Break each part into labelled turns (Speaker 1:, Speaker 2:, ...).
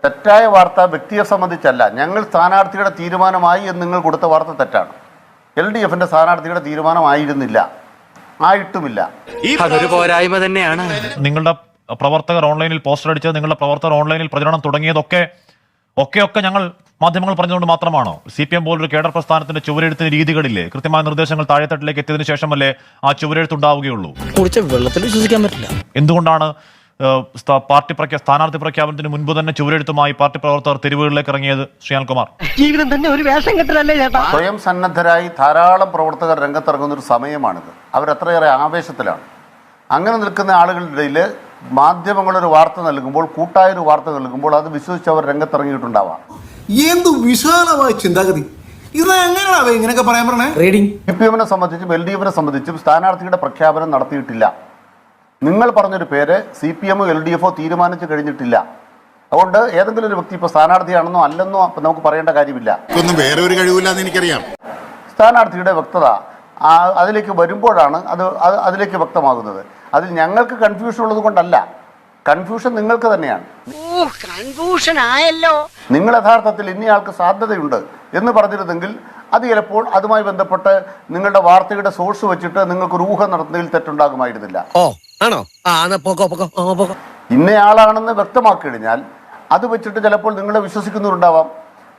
Speaker 1: തെറ്റായ വാർത്ത വ്യക്തിയെ സംബന്ധിച്ചല്ല. ഞങ്ങൾ സ്ഥാനാർത്ഥിയുടെ തീരുമാനമായി എന്ന് നിങ്ങൾ കൊടുത്ത വാർത്ത തെറ്റാണ്. LDFന്റെ സ്ഥാനാർത്ഥിയുടെ തീരുമാനമായിരുന്നില്ല, ആയിട്ടുമില്ല.
Speaker 2: അതൊരു പോരായ്മ തന്നെയാണ്.
Speaker 3: നിങ്ങളുടെ പ്രവർത്തകർ ഓൺലൈനിൽ പോസ്റ്റർ അടിച്ചത്, നിങ്ങളുടെ പ്രവർത്തകർ ഓൺലൈനിൽ പ്രചരണം തുടങ്ങിയതൊക്കെ ഞങ്ങൾ മാധ്യമങ്ങൾ പറഞ്ഞതുകൊണ്ട് മാത്രമാണോ? CPM പോലൊരു കേഡർ പ്രസ്ഥാനത്തിന്റെ ചുവരെഴുത്തിന് രീതികളില്ലേ? കൃത്യമായ നിർദ്ദേശങ്ങൾ താഴെത്തട്ടിലേക്ക് എത്തിയതിനു ശേഷമല്ലേ ആ ചുവരെഴുത്തുണ്ടാവുകയുള്ളൂ?
Speaker 4: കുടിച്ച വെള്ളത്തിൽ വിശ്വസിക്കാൻ പറ്റില്ല.
Speaker 3: എന്തുകൊണ്ടാണ് സ്ഥാനാർത്ഥി പ്രഖ്യാപനത്തിന് മുൻപ് തന്നെ ചുവരെഴുത്തുമായി പാർട്ടി പ്രവർത്തകർ തെരുവുകളിലേക്ക് ഇറങ്ങിയത്? ശ്രീകുമാർ,
Speaker 5: ജീവിതം തന്നെ ഒരു വേഷം കെട്ടലല്ലേ ചേട്ടാ?
Speaker 1: സ്വയം സന്നദ്ധരായി ധാരാളം പ്രവർത്തകർ രംഗത്തിറങ്ങുന്ന ഒരു സമയമാണിത്. അവരത്രയേറെ ആവേശത്തിലാണ്. അങ്ങനെ നിൽക്കുന്ന ആളുകളുടെ ഇടയിൽ മാധ്യമങ്ങളൊരു വാർത്ത നൽകുമ്പോൾ, കൂട്ടായൊരു വാർത്ത നൽകുമ്പോൾ അത് വിശ്വസിച്ച് അവർ രംഗത്തിറങ്ങിയിട്ടുണ്ടാവാം.
Speaker 6: എന്ത് വിശാലമായ ചിന്താഗതി! ഇത് എങ്ങനെയാണ് ഇങ്ങനെയൊക്കെ പറയാൻ പറഞ്ഞേ?
Speaker 1: CPMനെ സംബന്ധിച്ചും LDFനെ സംബന്ധിച്ചും സ്ഥാനാർത്ഥിയുടെ പ്രഖ്യാപനം നടത്തിയിട്ടില്ല. നിങ്ങൾ പറഞ്ഞൊരു പേര് CPMോ LDFോ തീരുമാനിച്ചു കഴിഞ്ഞിട്ടില്ല. അതുകൊണ്ട് ഏതെങ്കിലും ഒരു വ്യക്തി ഇപ്പോൾ സ്ഥാനാർത്ഥിയാണെന്നോ അല്ലെന്നോ നമുക്ക് പറയേണ്ട കാര്യമില്ല.
Speaker 7: ഒന്നും വേറെ ഒരു കഴിവില്ലാന്ന് എനിക്കറിയാം.
Speaker 1: സ്ഥാനാർത്ഥിയുടെ വ്യക്തത അതിലേക്ക് വരുമ്പോഴാണ് അതിലേക്ക് വ്യക്തമാകുന്നത്. അതിൽ ഞങ്ങൾക്ക് കൺഫ്യൂഷൻ ഉള്ളത് കൊണ്ടല്ല, കൺഫ്യൂഷൻ നിങ്ങൾക്ക് തന്നെയാണ്.
Speaker 5: കൺഫ്യൂഷൻ ആയല്ലോ.
Speaker 1: നിങ്ങൾ യഥാർത്ഥത്തിൽ ഇന്നയാൾക്ക് സാധ്യതയുണ്ട് എന്ന് പറഞ്ഞിരുന്നെങ്കിൽ അത് ചിലപ്പോൾ അതുമായി ബന്ധപ്പെട്ട് നിങ്ങളുടെ വാർത്തയുടെ സോഴ്സ് വെച്ചിട്ട് നിങ്ങൾക്കൊരു ഊഹം നടത്തുന്നതിൽ തെറ്റുണ്ടാകുമായിരുന്നില്ല. ഇന്നയാളാണെന്ന് വ്യക്തമാക്കി കഴിഞ്ഞാൽ അത് വെച്ചിട്ട് ചിലപ്പോൾ നിങ്ങളെ വിശ്വസിക്കുന്നവരുണ്ടാവാം.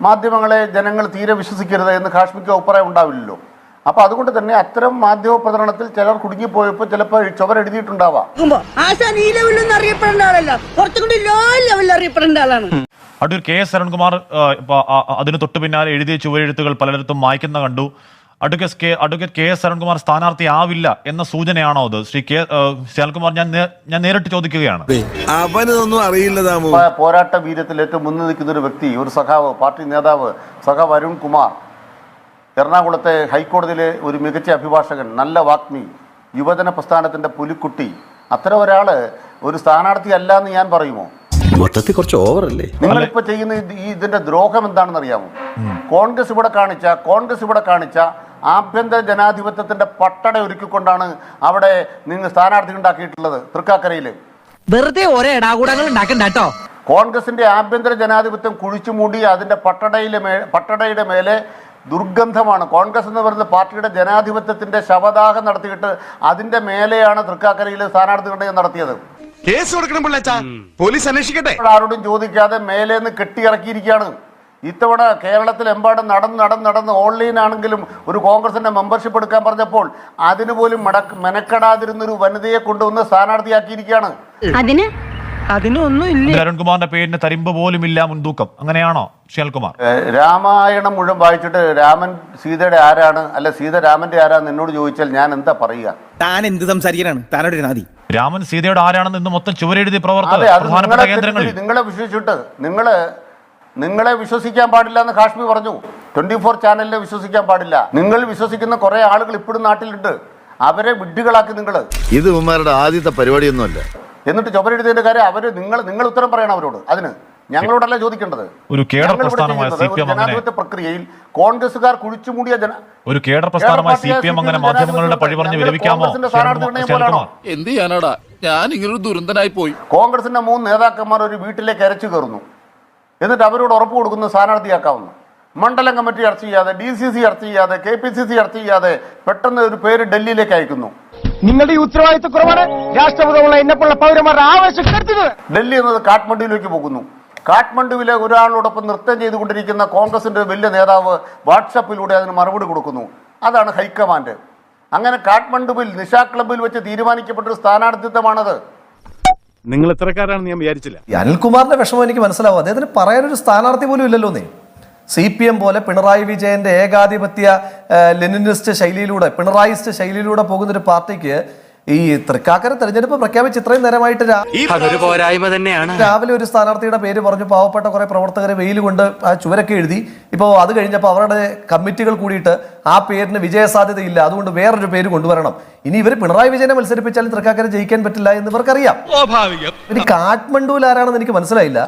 Speaker 1: മാധ്യമങ്ങളെ ജനങ്ങൾ തീരെ വിശ്വസിക്കരുത് എന്ന് കാശ്മീർക്ക് അഭിപ്രായം ഉണ്ടാവില്ലല്ലോ. അപ്പൊ അതുകൊണ്ട് തന്നെ അത്തരം മാധ്യമ പ്രചരണത്തിൽ ചിലർ കുടുങ്ങിപ്പോയപ്പോൾ ചിലപ്പോൾ ചുവരെഴുതിയിട്ടുണ്ടാവാം.
Speaker 3: അടൂർ KS അരുൺകുമാർ അതിന് തൊട്ടു പിന്നാലെ എഴുതിയ ചുവരെഴുത്തുകൾ പലയിടത്തും മായ്ക്കുന്ന കണ്ടു. അഡ്വക്കേറ്റ് KS അരുൺകുമാർ സ്ഥാനാർത്ഥി ആവില്ല എന്ന സൂചനയാണോ അത്? ശ്രീ അരുൺകുമാർ, ഞാൻ നേരിട്ട് ചോദിക്കുകയാണ്.
Speaker 7: അവനൊന്നും അറിയില്ല.
Speaker 1: പോരാട്ട വീര്യത്തിൽ ഏറ്റവും മുന്നിൽ നിൽക്കുന്ന ഒരു വ്യക്തി, ഒരു സഖാവ്, പാർട്ടി നേതാവ് സഖാവ് അരുൺകുമാർ, എറണാകുളത്തെ ഹൈക്കോടതിയിലെ ഒരു മികച്ച അഭിഭാഷകൻ, നല്ല വാഗ്മി, യുവജന പ്രസ്ഥാനത്തിന്റെ പുലിക്കുട്ടി, അത്തരം ഒരാള് ഒരു സ്ഥാനാർത്ഥി അല്ല എന്ന് ഞാൻ പറയുമോ?
Speaker 4: മൊത്തത്തിൽ കുറച്ച് ഓവറല്ലേ
Speaker 1: നിങ്ങളിപ്പോ ചെയ്യുന്ന ഇതിന്റെ ദ്രോഹം എന്താണെന്ന് അറിയാമോ? കോൺഗ്രസ് ഇവിടെ കാണിച്ച ആഭ്യന്തര ജനാധിപത്യത്തിന്റെ പട്ടട ഒരുക്കിക്കൊണ്ടാണ് അവിടെ നിങ്ങൾ സ്ഥാനാർത്ഥി ഉണ്ടാക്കിയിട്ടുള്ളത്. തൃക്കാക്കരയില്
Speaker 5: വെറുതെ ഓരോ ഇടാകൂടങ്ങൾ ഉണ്ടാക്കണ്ടോ?
Speaker 1: കോൺഗ്രസിന്റെ ആഭ്യന്തര ജനാധിപത്യം കുഴിച്ചു മൂടി അതിന്റെ പട്ടടയുടെ മേലെ ദുർഗന്ധമാണ്. കോൺഗ്രസ് എന്ന് പറയുന്ന പാർട്ടിയുടെ ജനാധിപത്യത്തിന്റെ ശവദാഹം നടത്തിയിട്ട് അതിന്റെ മേലെയാണ് തൃക്കാക്കരയിൽ സ്ഥാനാർത്ഥി നിർണയം നടത്തിയത്.
Speaker 7: കേസ് കൊടുക്കണം പോലീസ് അന്വേഷിക്കട്ടെ.
Speaker 1: ആരോടും ചോദിക്കാതെ മേലേന്ന് കെട്ടിയിറക്കിയിരിക്കുകയാണ്. ഇത്തവണ കേരളത്തിലെമ്പാടും നടന്ന് ഓൺലൈൻ ആണെങ്കിലും ഒരു കോൺഗ്രസിന്റെ മെമ്പർഷിപ്പ് എടുക്കാൻ പറഞ്ഞപ്പോൾ അതിന് പോലും മെനക്കെടാതിരുന്നൊരു വനിതയെ കൊണ്ടുവന്ന് സ്ഥാനാർത്ഥിയാക്കിയിരിക്കുകയാണ്.
Speaker 5: അതിനൊന്നും ഇല്ല.
Speaker 3: അരുൺകുമാറിന്റെ പേരിന് തരിമ്പ് പോലും ഇല്ല മുൻതൂക്കം. അങ്ങനെയാണോ ശ്രീകുമാർ?
Speaker 1: രാമായണം മുഴുവൻ വായിച്ചിട്ട് രാമൻ സീതയുടെ ആരാണ്, അല്ല സീത രാമന്റെ ആരാന്ന് എന്നോട് ചോദിച്ചാൽ ഞാൻ എന്താ പറയുക?
Speaker 4: താൻ എന്ത് സംസാരിക്കാനാണ്? താനോട് നാദി
Speaker 3: രാമൻ സീതയുടെ ആരാണെന്ന് ഇന്ന് മൊത്തം ചുവരെഴുതി പ്രവർത്തകർ പ്രധാനപ്പെട്ട കേന്ദ്രങ്ങളിൽ
Speaker 1: നിങ്ങളെ വിശ്വസിച്ചിട്ട് നിങ്ങളെ വിശ്വസിക്കാൻ പാടില്ല എന്ന് കാശ്മീർ പറഞ്ഞു. 24 ചാനലിനെ വിശ്വസിക്കാൻ പാടില്ല. നിങ്ങൾ വിശ്വസിക്കുന്ന കുറെ ആളുകൾ ഇപ്പോഴും നാട്ടിലുണ്ട്. അവരെ വിഡ്ഢികളാക്കി നിങ്ങൾ.
Speaker 7: ഇത് ഉമ്മാരുടെ ആദ്യത്തെ പരിപാടിയൊന്നുമല്ല.
Speaker 1: എന്നിട്ട് ചുവരെഴുതിയതിന്റെ കാര്യം നിങ്ങൾ ഉത്തരം പറയണം അവരോട്. അതിന് ഞങ്ങളോടല്ല ചോദിക്കേണ്ടത്.
Speaker 3: ഒരു കേഡർ പ്രസ്ഥാനമായ CPM
Speaker 1: ജനാധിപത്യ പ്രക്രിയയിൽ കോൺഗ്രസുകാർ കുഴിച്ചുമൂടിയ
Speaker 3: ഒരു കേഡർ പ്രസ്ഥാനമായ CPM അങ്ങനെ മാധ്യമങ്ങളുടെ പഴി പറഞ്ഞ് വിലപിക്കാമോ?
Speaker 8: എന്ത് ചെയ്യാനാടാ, ഞാൻ ഇങ്ങനൊരു ദുരന്തനായി പോയി.
Speaker 1: കോൺഗ്രസിന്റെ 3 നേതാക്കന്മാർ ഒരു വീട്ടിലേക്ക് അരച്ചു കയറുന്നു. എന്നിട്ട് അവരോട് ഉറപ്പ് കൊടുക്കുന്നു സ്ഥാനാർത്ഥിയാക്കാവുന്നു. മണ്ഡലം കമ്മിറ്റി ചർച്ച ചെയ്യാതെ, DCC ചർച്ച ചെയ്യാതെ, KPCC ചർച്ച ചെയ്യാതെ പെട്ടെന്ന് ഒരു പേര് ഡൽഹിയിലേക്ക് അയക്കുന്നു.
Speaker 5: നിങ്ങളുടെ ഈ ഉത്തരവാദിത്വക്കുറവാണ് രാഷ്ട്രപതിയുള്ള എന്നെപ്പോലുള്ള പൗരന്മാരുടെ ആവേശം കെടുത്തുന്നത്.
Speaker 1: ഡൽഹി എന്നത് കാഠ്മണ്ഡുവിലേക്ക് പോകുന്നു. കാഠ്മണ്ഡുവിലെ ഒരാളോടൊപ്പം നൃത്തം ചെയ്തുകൊണ്ടിരിക്കുന്ന കോൺഗ്രസിന്റെ വലിയ നേതാവ് വാട്സാപ്പിലൂടെ അതിന് മറുപടി കൊടുക്കുന്നു. അതാണ് ഹൈക്കമാൻഡ്. അങ്ങനെ കാഠ്മണ്ഡുവിൽ നിശാ ക്ലബിൽ വെച്ച് തീരുമാനിക്കപ്പെട്ടൊരു സ്ഥാനാർത്ഥിത്വമാണത്.
Speaker 8: നിങ്ങൾ ഇത്രക്കാരാണെന്ന് ഞാൻ വിചാരിച്ചില്ല.
Speaker 9: അനിൽകുമാറിന്റെ വിഷമം എനിക്ക് മനസ്സിലാവും. അദ്ദേഹത്തിന് പറയാനൊരു സ്ഥാനാർത്ഥി പോലും ഇല്ലല്ലോ. CPM പോലെ പിണറായി വിജയന്റെ ഏകാധിപത്യ ലെനിനിസ്റ്റ് ശൈലിയിലൂടെ, പിണറായിസ്റ്റ് ശൈലിയിലൂടെ പോകുന്നൊരു പാർട്ടിക്ക് ഈ തൃക്കാക്കര തെരഞ്ഞെടുപ്പ് പ്രഖ്യാപിച്ച് ഇത്രയും നേരമായിട്ട്
Speaker 2: അതൊരു പോരായ്മ തന്നെയാണ്.
Speaker 9: രാവിലെ ഒരു സ്ഥാനാർത്ഥിയുടെ പേര് പറഞ്ഞു, പാവപ്പെട്ട കുറെ പ്രവർത്തകരെ വെയിൽ കൊണ്ട് ആ ചുവരൊക്കെ എഴുതി. ഇപ്പോൾ അത് കഴിഞ്ഞപ്പോൾ അവരുടെ കമ്മിറ്റികൾ കൂടിയിട്ട് ആ പേരിന് വിജയസാധ്യതയില്ല, അതുകൊണ്ട് വേറൊരു പേര് കൊണ്ടുവരണം. ഇനി ഇവർ പിണറായി വിജയനെ മത്സരിപ്പിച്ചാലും തൃക്കാക്കര ജയിക്കാൻ പറ്റില്ല എന്ന് ഇവർക്കറിയാം. ഇനി കാഠ്മണ്ഡുവിൽ ആരാണെന്ന് എനിക്ക് മനസ്സിലായില്ല.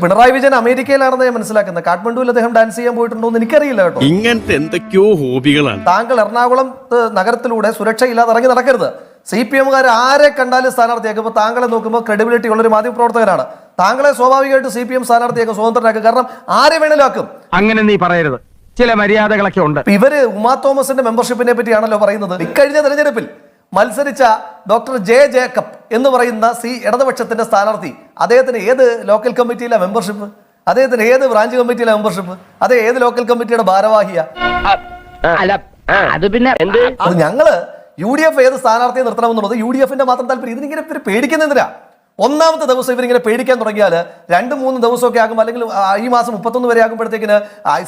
Speaker 9: പിണറായി വിജയൻ അമേരിക്കയിലാണെന്ന് ഞാൻ മനസ്സിലാക്കുന്നത്. കാഠ്മണ്ഡുവിൽ അദ്ദേഹം ഡാൻസ് ചെയ്യാൻ പോയിട്ടുണ്ടോ എന്ന് എനിക്കറിയില്ല കേട്ടോ.
Speaker 8: ഇങ്ങനത്തെ എന്തൊക്കെയോ ഹോബികളാണ്.
Speaker 9: താങ്കൾ എറണാകുളം നഗരത്തിലൂടെ സുരക്ഷയില്ലാതെ ഇറങ്ങി നടക്കരുത്. CPM-കാർ ആരെ കണ്ടാലും സ്ഥാനാർത്ഥിയാക്കും. ഇപ്പോൾ താങ്കളെ നോക്കുമ്പോൾ ക്രെഡിബിലിറ്റി ഉള്ളൊരു മാധ്യമപ്രവർത്തകനാണ്. താങ്കളെ സ്വാഭാവികമായിട്ട് CPM സ്ഥാനാർത്ഥിയാക്കും, സ്വതന്ത്രനാക്കും. കാരണം ആരെ വേണേലും ആക്കും.
Speaker 5: അങ്ങനെ നീ പറയരുത്, ചില മര്യാദകളൊക്കെ ഉണ്ട്.
Speaker 9: ഇവര് ഉമാ തോമസിന്റെ മെമ്പർഷിപ്പിനെ പറ്റിയാണല്ലോ പറയുന്നത്. ഇക്കഴിഞ്ഞ തെരഞ്ഞെടുപ്പിൽ മത്സരിച്ച ഡോക്ടർ ജെ ജേക്കബ് എന്ന് പറയുന്ന ഇടതുപക്ഷത്തിന്റെ സ്ഥാനാർത്ഥി, അദ്ദേഹത്തിന് ഏത് ലോക്കൽ കമ്മിറ്റിയിലെ മെമ്പർഷിപ്പ്? അദ്ദേഹത്തിന് ഏത് ബ്രാഞ്ച് കമ്മിറ്റിയിലെ മെമ്പർഷിപ്പ്? അതേ ഏത് ലോക്കൽ കമ്മിറ്റിയുടെ ഭാരവാഹിയാ?
Speaker 5: അത് പിന്നെ
Speaker 9: അത് ഞങ്ങള് UDF ഏത് സ്ഥാനാർത്ഥിയെ നിർത്തണമെന്നുള്ളത് UDF-ന്റെ മാത്രം താല്പര്യം. ഇതിനിങ്ങനെ ഇവർ പേടിക്കുന്നതിനാ. ഒന്നാമത്തെ ദിവസം ഇവരിങ്ങനെ പേടിക്കാൻ തുടങ്ങിയാൽ 2-3 ദിവസമൊക്കെ ആകുമ്പോൾ, അല്ലെങ്കിൽ ഈ മാസം 31 വരെ ആകുമ്പോഴത്തേക്കിന്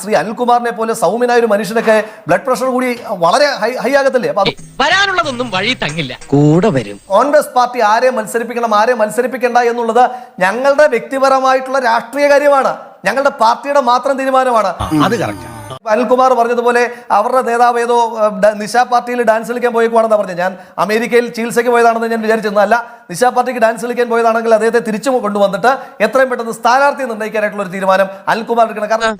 Speaker 9: ശ്രീ അനിൽകുമാറിനെ പോലെ സൗമ്യനായ ഒരു മനുഷ്യനൊക്കെ ബ്ലഡ് പ്രഷർ കൂടി വളരെ ഹൈ ആകത്തില്ലേ? അപ്പൊ
Speaker 2: വരാനുള്ളതൊന്നും വഴി തങ്ങില്ല.
Speaker 4: കൂടെ വരും.
Speaker 9: കോൺഗ്രസ് പാർട്ടി ആരെ മത്സരിപ്പിക്കണം, ആരെ മത്സരിപ്പിക്കണ്ട എന്നുള്ളത് ഞങ്ങളുടെ വ്യക്തിപരമായിട്ടുള്ള രാഷ്ട്രീയ കാര്യമാണ്, ഞങ്ങളുടെ പാർട്ടിയുടെ മാത്രം തീരുമാനമാണ്.
Speaker 4: അത് കറക്റ്റ്.
Speaker 9: അനിൽകുമാർ പറഞ്ഞതുപോലെ അവരുടെ നേതാവ് ഏതോ നിശാ പാർട്ടിയിൽ ഡാൻസ് കളിക്കാൻ പോയേക്കുവാണെന്നാണ് പറഞ്ഞത്. ഞാൻ അമേരിക്കയിൽ ചികിത്സയ്ക്ക് പോയതാണെന്ന് ഞാൻ വിചാരിച്ചിരുന്നല്ല. നിശാ പാർട്ടിക്ക് ഡാൻസ് കളിക്കാൻ പോയതാണെങ്കിൽ അദ്ദേഹത്തെ തിരിച്ചു കൊണ്ടുവന്നിട്ട് എത്രയും പെട്ടെന്ന് സ്ഥാനാർത്ഥി നിർണ്ണയിക്കാനായിട്ടുള്ള ഒരു തീരുമാനം അനിൽകുമാർ എടുക്കണം. കാരണം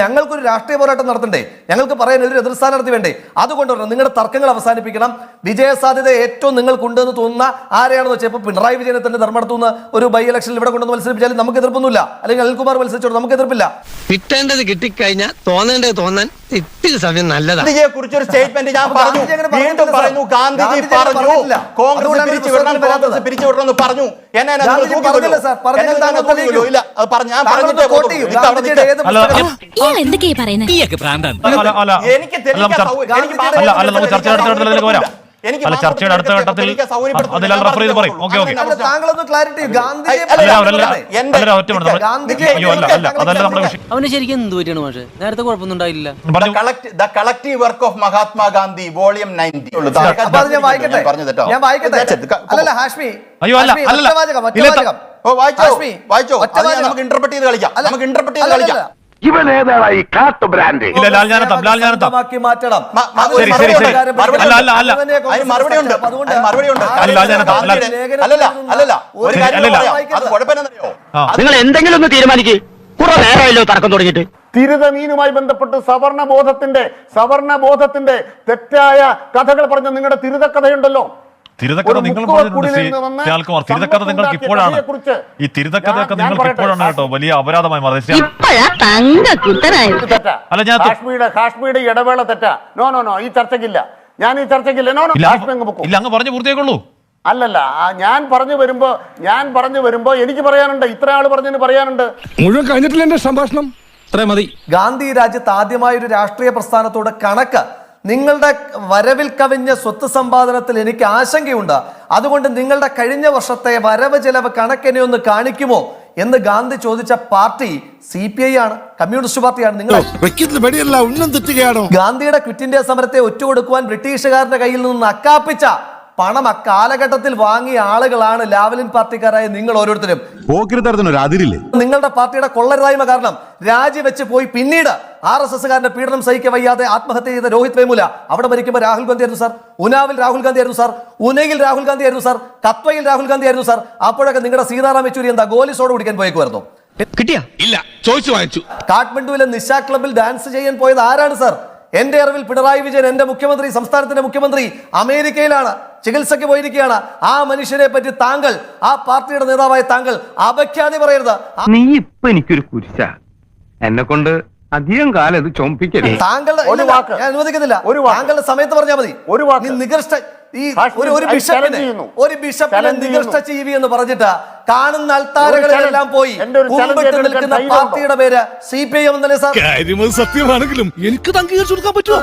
Speaker 9: ഞങ്ങൾക്കൊരു രാഷ്ട്രീയ പോരാട്ടം നടത്തണ്ടേ, ഞങ്ങൾക്ക് പറയാൻ ഒരു എതിർ സ്ഥാനാർത്ഥി വേണ്ടേ? അതുകൊണ്ട് നിങ്ങളുടെ തർക്കങ്ങൾ അവസാനിപ്പിക്കണം. വിജയസാധ്യത ഏറ്റവും നിങ്ങൾക്കുണ്ടെന്ന് തോന്നുന്ന ആരെയാണെന്ന് വെച്ചാൽ, ഇപ്പോൾ പിണറായി വിജയനെ തന്നെ ധർമ്മടത്തുനിന്ന് ഒരു ബൈ ഇലക്ഷനിൽ ഇവിടെ കൊണ്ടുവന്ന് മത്സരിപ്പിച്ചാലും നമുക്ക് എതിർപ്പൊന്നുമില്ല, അല്ലെങ്കിൽ അനിൽകുമാർ മത്സരിച്ചോട് നമുക്ക് എതിർപ്പില്ല.
Speaker 2: കിട്ടേണ്ടത് കിട്ടിക്കഴിഞ്ഞാൽ തോന്നേണ്ടത് തോന്നാൻ ഇത്തിരി സമയം നല്ലതാണ്.
Speaker 5: ഗാന്ധിജിയെ കുറിച്ചൊരു സ്റ്റേറ്റ്മെന്റ് ഞാൻ പറഞ്ഞു, വീണ്ടും പറഞ്ഞു. ഗാന്ധിജി പറഞ്ഞു കോൺഗ്രസ് പിരിച്ചുവിടണമെന്ന് പറഞ്ഞു.
Speaker 3: ചർച്ചയുടെ അടുത്ത ഘട്ടത്തിൽ റഫർ ചെയ്ത് പറയും. ഓക്കെ ഓക്കെ
Speaker 2: അവന് ശരിക്കും എന്ത് പറ്റിയാണ് പക്ഷേ നേരത്തെ കുഴപ്പമൊന്നും ഉണ്ടായില്ല.
Speaker 5: The collective work of Mahatma Gandhi, volume 90. നമുക്ക് ഇന്റർപ്രറ്റ് ചെയ്ത് കളിക്കാം.
Speaker 3: ഇല്ല
Speaker 5: നിങ്ങൾ എന്തെങ്കിലും ഒന്ന് തീരുമാനിക്കേ. കുറെ നേരമല്ലോ തർക്കം തുടങ്ങിയിട്ട്.
Speaker 1: തിരുതമീനുമായി ബന്ധപ്പെട്ട് സവർണബോധത്തിന്റെ തെറ്റായ കഥകൾ പറഞ്ഞ നിങ്ങളുടെ തിരുതക്കഥയുണ്ടല്ലോ.
Speaker 3: തിരുതക്കഥ നിങ്ങൾ തിരുതക്കഥ നിങ്ങൾക്ക് ഇപ്പോഴാണ്, ഈ തിരുതക്കഥയൊക്കെ നിങ്ങൾക്ക് ഇപ്പോഴാണ് കേട്ടോ വലിയ അപരാധമായി മാറിയത്. അല്ല ഞാൻ
Speaker 1: കാശ്മീരുടെ ഇടവേള തെറ്റാ. നോ ഈ ചർച്ചയ്ക്കില്ല, ഞാൻ ഈ ചർച്ചയ്ക്കില്ല.
Speaker 3: ഇല്ല, അങ്ങ് പറഞ്ഞു പൂർത്തിയാക്കുള്ളൂ.
Speaker 1: അല്ലല്ല, ഞാൻ പറഞ്ഞു വരുമ്പോ എനിക്ക് പറയാനുണ്ട്, ഇത്ര ആള് പറഞ്ഞതിന് പറയാനുണ്ട്.
Speaker 8: മുഴുവൻ കഴിഞ്ഞിട്ടില്ല എന്റെ സംഭാഷണം.
Speaker 4: മതി.
Speaker 9: ഗാന്ധി രാജ്യത്ത് ആദ്യമായ ഒരു രാഷ്ട്രീയ പ്രസ്ഥാനത്തോട് കണക്ക് നിങ്ങളുടെ വരവിൽ കവിഞ്ഞ സ്വത്ത് സമ്പാദനത്തിൽ എനിക്ക് ആശങ്കയുണ്ട്. അതുകൊണ്ട് നിങ്ങളുടെ കഴിഞ്ഞ വർഷത്തെ വരവ് ചെലവ് കണക്കിനെ ഒന്ന് കാണിക്കുമോ എന്ന് ഗാന്ധി ചോദിച്ച പാർട്ടി CPI ആണ്, കമ്മ്യൂണിസ്റ്റ് പാർട്ടിയാണ്. നിങ്ങൾ ഗാന്ധിയുടെ ക്വിറ്റ് ഇന്ത്യ സമരത്തെ ഒറ്റുകൊടുക്കുവാൻ ബ്രിട്ടീഷുകാരുടെ കയ്യിൽ നിന്ന് അക്കാപ്പിച്ച പണം അക്കാലഘട്ടത്തിൽ വാങ്ങിയ ആളുകളാണ് ലാവലിൻ പാർട്ടിക്കാരായ നിങ്ങൾ ഓരോരുത്തരും. നിങ്ങളുടെ പാർട്ടിയുടെ കൊള്ളരുതായ്മ കാരണം രാജിവെച്ച് പോയി പിന്നീട് RSS-കാരന്റെ പീഡനം സഹിക്കാൻ വയ്യാതെ ആത്മഹത്യ ചെയ്ത രോഹിത് വേമുല അവിടെ മരിക്കുമ്പോൾ രാഹുൽ ഗാന്ധി ആയിരുന്നു സാർ, ഉനാവിൽ രാഹുൽ ഗാന്ധി ആയിരുന്നു സാർ, ഉനയിൽ രാഹുൽ ഗാന്ധി ആയിരുന്നു സാർ, കത്വയിൽ രാഹുൽ ഗാന്ധി ആയിരുന്നു സാർ. അപ്പോഴൊക്കെ നിങ്ങളുടെ സീതാറാം യെച്ചൂരി എന്താ ഗോലിസോട് കുടിക്കാൻ പോയേക്കുമായിരുന്നു?
Speaker 8: കിട്ടിയാ ഇല്ല, ചോദിച്ചു വാങ്ങിച്ചു.
Speaker 9: കാഠ്മണ്ഡുവിലെ നിശാ ക്ലബിൽ ഡാൻസ് ചെയ്യാൻ പോയത് ആരാണ് സാർ? എന്റെ അറിവിൽ പിണറായി വിജയൻ, എന്റെ മുഖ്യമന്ത്രി, സംസ്ഥാനത്തിന്റെ മുഖ്യമന്ത്രി അമേരിക്കയിലാണ്, ചികിത്സയ്ക്ക് പോയിരിക്കുകയാണ്. ആ മനുഷ്യനെ പറ്റി താങ്കൾ, ആ പാർട്ടിയുടെ നേതാവായ താങ്കൾ അപഖ്യാതി പറയരുത്.
Speaker 5: നീ ഇപ്പൊ എനിക്കൊരു കുരിശ, എന്നെ കൊണ്ട് അധികം കാലം ഇത് ചൊമ്പിക്കരുത്.
Speaker 9: താങ്കളുടെ ഞാൻ അനുവദിക്കുന്നില്ല. താങ്കളുടെ സമയത്ത് പറഞ്ഞാൽ മതി. നികൃഷ്ട ഒരു ബിഷപ്പിനെ നികൃഷ്ട ജീവി എന്ന് പറഞ്ഞിട്ട് കാണുന്ന അൾത്താരകളിലെല്ലാം പോയി കുമ്പിട്ട് നിൽക്കുന്ന പാർട്ടിയുടെ പേര് CPIM എന്നല്ലേ സാർ?
Speaker 8: സത്യമാണെങ്കിലും എനിക്ക് അംഗീകരിച്ചു കൊടുക്കാൻ പറ്റുമോ?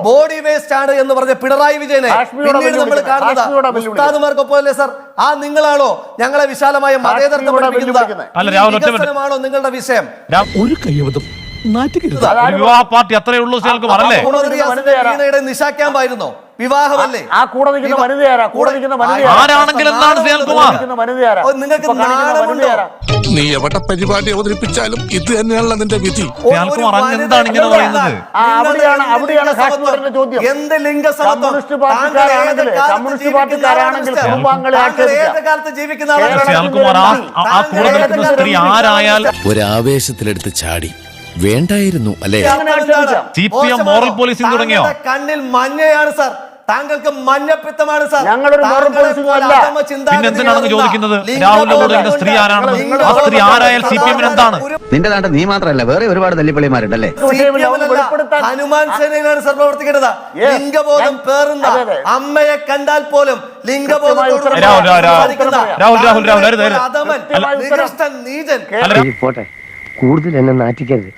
Speaker 9: ബോഡി വേസ്റ്റ് ആണ് എന്ന് പറഞ്ഞ പിണറായി വിജയനെ പിന്നീട് നമ്മൾ കാണുന്നത് ഉസ്താദുമാർക്കൊപ്പം അല്ലേ സാർ? ആ നിങ്ങളാണോ ഞങ്ങളെ വിശാലമായ മതേതരത്വം പഠിപ്പിക്കുന്നതാണോ നിങ്ങളുടെ വിഷയം?
Speaker 8: ഒരു കൈവതം
Speaker 3: വിവാഹ പാർട്ടി അത്രയേ ഉള്ളൂ.
Speaker 9: നിശാ ക്യാമ്പായിരുന്നോ? വിവാഹമല്ലേ?
Speaker 1: ആ കൂടെ നിൽക്കുന്ന വനിതയാരാ?
Speaker 3: ആരാണെങ്കിലും
Speaker 9: നിങ്ങൾക്ക് നാണമുണ്ടോ?
Speaker 8: നീ എവിടെ പരിപാടി അവതരിപ്പിച്ചാലും ഇത് തന്നെയാണല്ലോ നിന്റെ വിധി.
Speaker 3: എന്താണ് ഇങ്ങനെ പറയുന്നത്?
Speaker 9: എന്ത് ലിംഗസമത്വം? ജീവിക്കുന്ന
Speaker 3: സ്ത്രീ ആരായാൽ
Speaker 10: ഒരാവേശത്തിലെടുത്ത് ചാടി
Speaker 7: വേണ്ടായിരുന്നു അല്ലേ?
Speaker 3: CPM moral policing തുടങ്ങിയോ?
Speaker 9: താങ്കളുടെ കണ്ണിൽ മഞ്ഞയാണ് സാർ, താങ്കൾക്ക് മഞ്ഞപ്പിത്തമാണ് സാർ.
Speaker 1: ഞങ്ങളൊരു moral policing അല്ല.
Speaker 3: പിന്നെ എന്തിനാണെന്ന് ചോദിക്കുന്നത്? രാഹുലിനോട് ചോദിക്കുന്ന സ്ത്രീ ആരാണെന്ന്? ആ സ്ത്രീ ആരായാൽ CPM എന്താണ്?
Speaker 2: നിന്റെ നാട്ടിൽ നീ മാത്രമല്ല വേറെ ഒരുപാട് തല്ലിപ്പള്ളിമാരുണ്ടല്ലേ.
Speaker 9: ഹനുമാൻ സേനയിലാണ് സാർ പ്രവർത്തിക്കേണ്ടത്. ലിംഗബോധം പേറുന്ന അമ്മയെ കണ്ടാൽ പോലും ലിംഗബോധത്തോട്
Speaker 3: രാഹുൽ
Speaker 9: അധമൻ, നികൃഷ്ടൻ, നീചൻ.
Speaker 2: പോട്ടെ, കൂടുതൽ എന്നെ നാറ്റിക്കരുത്.